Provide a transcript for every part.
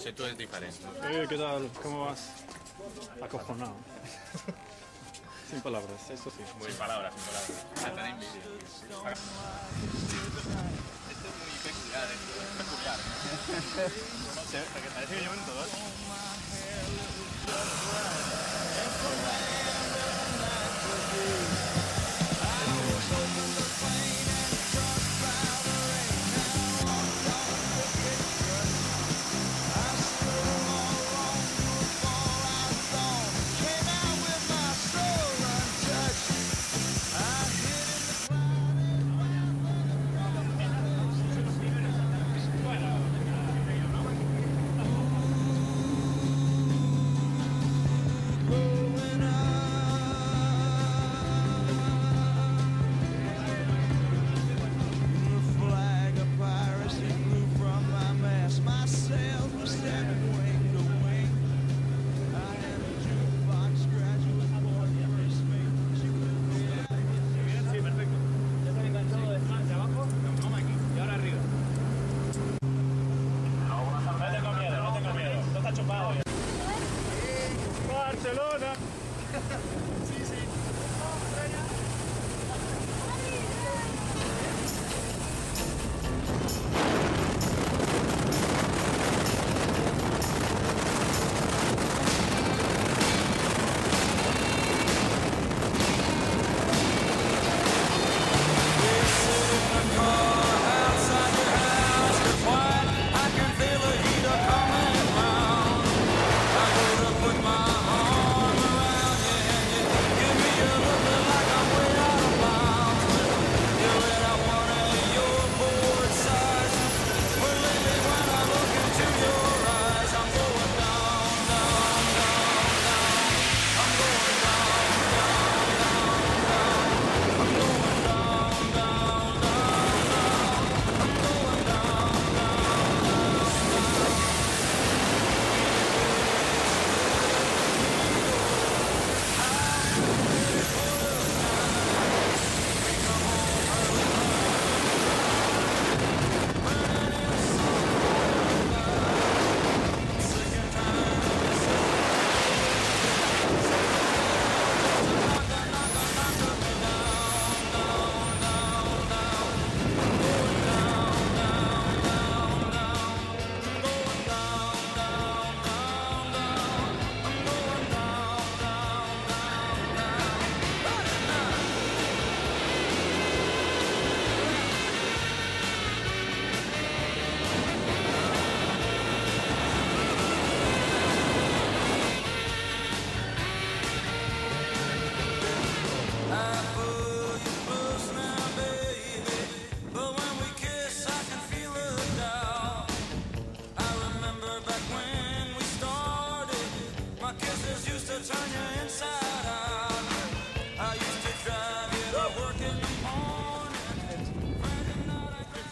Si tú eres diferente. ¿Qué tal? ¿Cómo vas? Acojonado. Sin palabras, eso sí. Muy palabras, sin palabras. Ya tenéis vídeo. Esto es muy peculiar, es peculiar. No sé, porque parece que llevan todos. Barcelona. Sí, sí.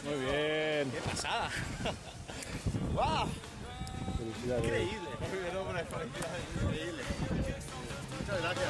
Muy bien. ¡Qué pasada! ¡Wow! Felicidades. Increíble. Muy bien, hombre, felicidades, increíble. Muchas gracias.